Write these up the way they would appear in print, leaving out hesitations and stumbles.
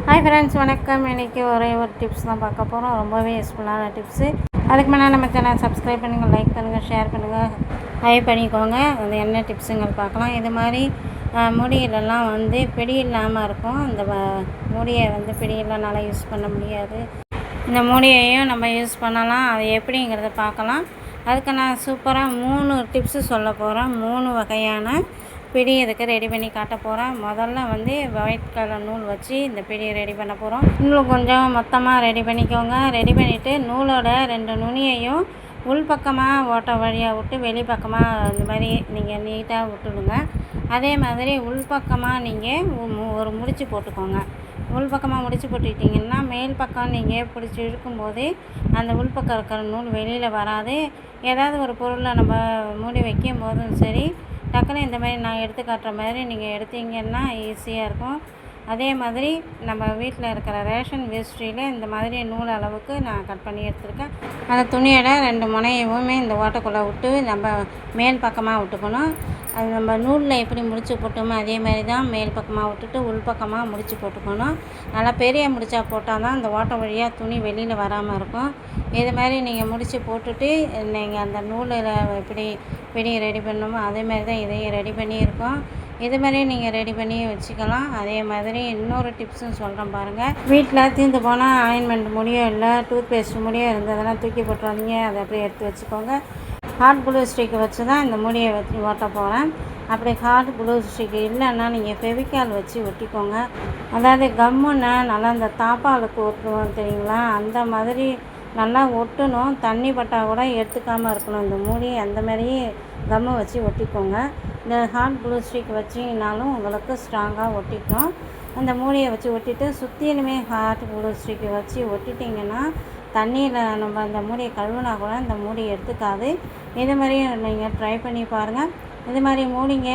Hi friends, வணக்கம். இன்றைக்கி ஒரே ஒரு டிப்ஸ் தான் பார்க்க போகிறோம். ரொம்பவே யூஸ்ஃபுல்லான டிப்ஸு. அதுக்கு முன்னாடி நம்ம சேனல் சப்ஸ்கிரைப் பண்ணுங்கள், லைக் பண்ணுங்கள், ஷேர் பண்ணுங்கள், ஹை பண்ணிக்கோங்க. அது என்ன டிப்ஸுங்கள் பார்க்கலாம். இது மாதிரி முடியிலெல்லாம் பிடி இல்லாமல் இருக்கும். இந்த முடியை பிடி இல்லைனால யூஸ் பண்ண முடியாது. இந்த மூடியையும் நம்ம யூஸ் பண்ணலாம். அது எப்படிங்கிறத பார்க்கலாம். அதுக்கு நான் சூப்பராக 3 டிப்ஸு சொல்ல போகிறேன். 3 வகையான பிடி இதுக்கு ரெடி பண்ணி காட்ட போகிறேன். முதல்ல ஒயிட் கலர் நூல் வச்சு இந்த பிடியை ரெடி பண்ண போகிறோம். நூல் கொஞ்சம் மொத்தமாக ரெடி பண்ணிக்கோங்க. ரெடி பண்ணிவிட்டு நூலோட 2 நுனியையும் உள்பக்கமாக ஓட்டை வழியாக விட்டு வெளிப்பக்கமாக இந்த மாதிரி நீங்கள் நீட்டாக விட்டுடுங்க. அதே மாதிரி உள்பக்கமாக நீங்கள் ஒரு முடிச்சு போட்டுக்கோங்க. உள்பக்கமாக முடிச்சு போட்டுக்கிட்டிங்கன்னா மேல் பக்கம் நீங்கள் பிடிச்சி இழுக்கும்போது அந்த உள்பக்கம் இருக்கிற நூல் வெளியில் வராது. ஏதாவது ஒரு பொருளை நம்ம மூடி வைக்கும் போதும் சரி, டக்குன்னு இந்த மாதிரி நான் எடுத்து காட்டுற மாதிரி நீங்கள் எடுத்தீங்கன்னா ஈஸியாக இருக்கும். அதே மாதிரி நம்ம வீட்டில் இருக்கிற ரேஷன் வேஸ்ட்ரியில் இந்த மாதிரி நூல் அளவுக்கு நான் கட் பண்ணி எடுத்துருக்கேன். அந்த துணியோட 2 முனையவுமே இந்த ஓட்டைக்குள்ளே விட்டு நம்ம மேல் பக்கமாக விட்டுக்கணும். அது நம்ம நூலில் எப்படி முடிச்சு போட்டோமோ அதே மாதிரி தான் மேல் பக்கமாக விட்டுட்டு உள்பக்கமாக முடிச்சு போட்டுக்கணும். நல்லா பெரிய முடிச்சா போட்டால் தான் அந்த ஓட்டை வழியாக துணி வெளியில் வராமல் இருக்கும். இது மாதிரி நீங்கள் முடிச்சு போட்டுட்டு நீங்கள் அந்த நூலில் எப்படி பிடி ரெடி பண்ணணுமோ அதே மாதிரி தான் இதையும் ரெடி பண்ணியிருக்கோம். இது மாதிரி நீங்கள் ரெடி பண்ணி வச்சுக்கலாம். அதே மாதிரி இன்னொரு டிப்ஸும் சொல்கிறேன் பாருங்கள். வீட்டில் தீர்ந்து போனால் ஆயின்மெண்ட் முடியோ இல்லை டூத் பேஸ்ட் முடியோ இருந்ததெல்லாம் தூக்கி போட்டுறாதீங்க. அதை அப்படியே எடுத்து வச்சுக்கோங்க. ஹாட் க்ளூ ஸ்டிக்கை வச்சு தான் இந்த மூடியை வச்சு ஓட்ட போகிறேன். அப்படி ஹாட் க்ளூ ஸ்டிக்கு இல்லைன்னா நீங்கள் ஃபெவிக்கால் வச்சு ஒட்டிக்கோங்க. அதாவது கம்முன்னு நல்லா இந்த தாப்பாலுக்கு ஒட்டுவோம் தெரியுங்களா, அந்த மாதிரி நல்லா ஒட்டணும். தண்ணி பட்டால் கூட எடுத்துக்காமல் இருக்கணும் இந்த மூடி. அந்த மாதிரி கம்மை வச்சு ஒட்டிக்கோங்க. இந்த ஹாட் க்ளூ ஸ்டிக் வச்சிங்கனாலும் உங்களுக்கு ஸ்ட்ராங்காக ஒட்டிக்கும். அந்த மூடியை வச்சு ஒட்டிட்டு சுற்றிலுமே ஹாட் க்ளூ ஸ்டிக்கை வச்சு ஒட்டிட்டிங்கன்னா தண்ணியில் நம்ம அந்த மூடியை கழுவினா கூட இந்த மூடி எடுத்துக்காது. இது மாதிரி நீங்கள் ட்ரை பண்ணி பாருங்கள். இது மாதிரி மூடிங்க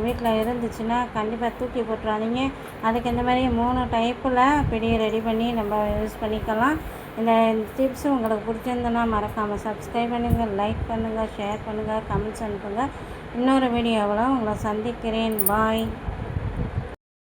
வீட்டில் இருந்துச்சுன்னா கண்டிப்பாக தூக்கி போட்டுறாதீங்க. அதுக்கு இந்த மாதிரி 3 டைப்பில் பிடியை ரெடி பண்ணி நம்ம யூஸ் பண்ணிக்கலாம். இந்த டிப்ஸு உங்களுக்கு பிடிச்சிருந்ததுன்னா மறக்காமல் சப்ஸ்கிரைப் பண்ணுங்கள், லைக் பண்ணுங்கள், ஷேர் பண்ணுங்கள், கமெண்ட்ஸ் அனுப்புங்க. இன்னொரு வீடியோவில் உங்களை சந்திக்கிறேன். பாய்.